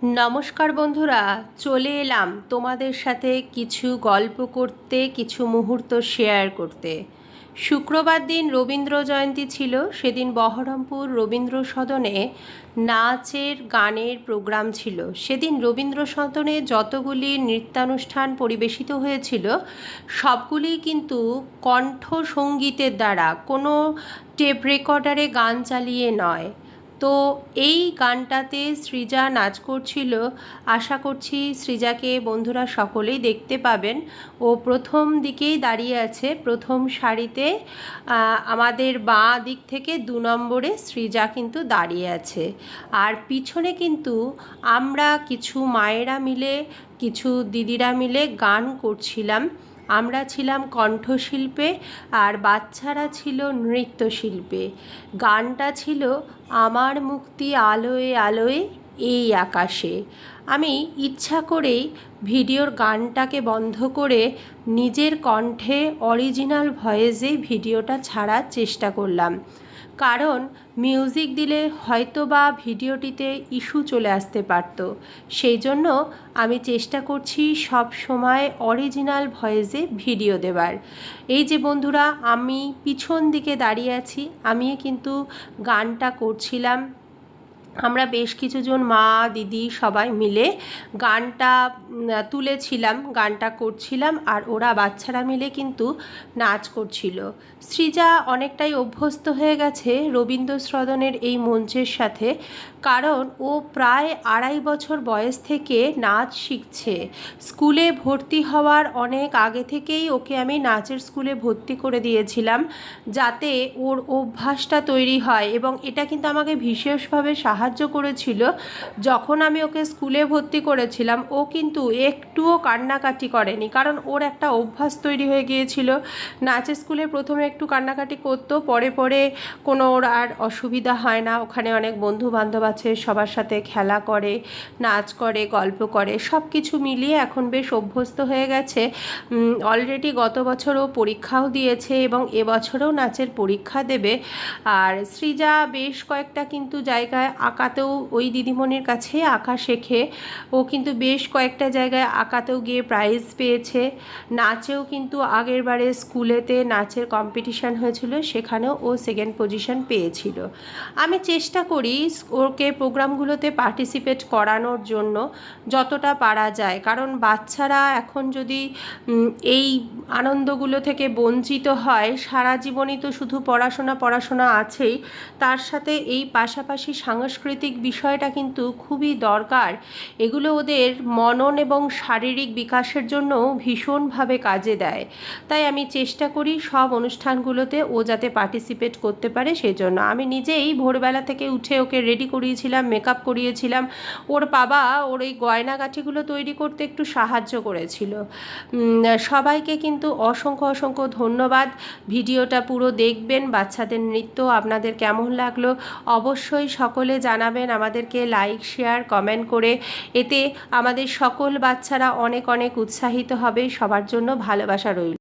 নমস্কার বন্ধুরা, চলে এলাম তোমাদের সাথে কিছু গল্প করতে, কিছু মুহূর্ত শেয়ার করতে। শুক্রবার দিন রবীন্দ্র জয়ন্তী ছিল। সেদিন বহরমপুর রবীন্দ্র সদনে নাচের গানের প্রোগ্রাম ছিল। সেদিন রবীন্দ্র সদনে যতগুলি নৃত্যানুষ্ঠান পরিবেশিত হয়েছিল সবগুলি কিন্তু কণ্ঠসঙ্গীতের দ্বারা, কোনো টেপ রেকর্ডারে গান চালিয়ে নয়। তো এই গানটাতে সৃজা নাচ করছিল। আশা করছি সৃজাকে বন্ধুরা সকলেই দেখতে পাবেন। ও প্রথম দিকেই দাঁড়িয়ে আছে, প্রথম সারিতে। আমাদের বাঁ দিক থেকে 2 নম্বরে সৃজা কিন্তু দাঁড়িয়ে আছে। আর পিছনে কিন্তু আমরা কিছু মায়েরা মিলে, কিছু দিদিরা মিলে গান করছিলাম। আমরা ছিলাম কণ্ঠশিল্পে আর বাচ্চারা ছিল নৃত্যশিল্পে। গানটা ছিল আমার মুক্তি আলোয় আলোয় এই আকাশে। আমি ইচ্ছা করেই ভিডিওর গানটাকে বন্ধ করে নিজের কণ্ঠে অরিজিনাল ভয়েসে ভিডিওটা ছাড়ার চেষ্টা করলাম, কারণ মিউজিক দিলে হয়তো বা ভিডিওটিতে ইস্যু চলে আসতে পারত। সেই জন্য আমি চেষ্টা করছি সব সময় অরিজিনাল ভয়েসে ভিডিও দেবার। এই যে বন্ধুরা, আমি পিছন দিকে দাঁড়িয়ে আছি, আমি কিন্তু গানটা করছিলাম। আমরা বেশ কিছুজন মা দিদি সবাই মিলে গানটা তুলেছিলাম, গানটা করছিলাম, আর ওরা বাচ্চারা মিলে কিন্তু নাচ করছিল। সৃজা অনেকটাই অভ্যস্ত হয়ে গেছে রবীন্দ্র সদনের এই মঞ্চের সাথে, কারণ ও প্রায় 2.5 বছর বয়স থেকে নাচ শিখছে। স্কুলে ভর্তি হওয়ার অনেক আগে থেকেই ওকে আমি নাচের স্কুলে ভর্তি করে দিয়েছিলাম, যাতে ওর অভ্যাসটা তৈরি হয়। এবং এটা কিন্তু আমাকে বিশেষভাবে সাহায্য করেছিল। যখন আমি ওকে স্কুলে ভর্তি করেছিলাম, ও কিন্তু একটুও কান্নাকাটি করেনি, কারণ ওর একটা অভ্যাস তৈরি হয়ে গিয়েছিল। নাচের স্কুলে প্রথমে একটু কান্নাকাটি করতো, পরে পরে কোনো ওর আর অসুবিধা হয় না। ওখানে অনেক বন্ধু বান্ধব আছে, সবার সাথে খেলা করে, নাচ করে, গল্প করে, সব কিছু মিলিয়ে এখন বেশ অভ্যস্ত হয়ে গেছে। অলরেডি গত বছর ও পরীক্ষাও দিয়েছে এবং এবছরেও নাচের পরীক্ষা দেবে। আর সৃজা বেশ কয়েকটা কিন্তু জায়গায় আঁকাতেও, ওই দিদিমণির কাছে আঁকা শেখে। ও কিন্তু বেশ কয়েকটা জায়গায় আঁকাতেও গিয়ে প্রাইজ পেয়েছে। নাচেও কিন্তু আগের বারে স্কুলেতে নাচের কম্পিটিশান হয়েছিল, সেখানেও ও 2nd পজিশন পেয়েছিল। আমি চেষ্টা করি ওকে প্রোগ্রামগুলোতে পার্টিসিপেট করানোর জন্য যতটা পারা যায়, কারণ বাচ্চারা এখন যদি এই আনন্দগুলো থেকে বঞ্চিত হয়, সারা জীবনই তো শুধু পড়াশোনা পড়াশোনা আছেই, তার সাথে এই পাশাপাশি সাংস্কৃতিক বিষয়টা কিন্তু খুবই দরকার। এগুলো ওদের মনন এবং শারীরিক বিকাশের জন্য ভীষণভাবে কাজে দেয়। তাই আমি চেষ্টা করি সব অনুষ্ঠানগুলোতে ও যাতে পার্টিসিপেট করতে পারে। সেজন্য আমি নিজেই ভোরবেলা থেকে উঠে ওকে রেডি করিয়েছিলাম, মেকআপ করিয়েছিলাম। ওর বাবা ওর এই গয়নাগাঠিগুলো তৈরি করতে একটু সাহায্য করেছিল। সবাইকে কিন্তু অসংখ্য অসংখ্য ধন্যবাদ। ভিডিওটা পুরো দেখবেন। বাচ্চাদের নৃত্য আপনাদের কেমন লাগলো অবশ্যই সকলে জানাবেন আমাদেরকে, লাইক শেয়ার কমেন্ট করে। এতে আমাদের সকল বাচ্চারা অনেক অনেক উৎসাহিত হবে। সবার জন্য ভালোবাসা রইল।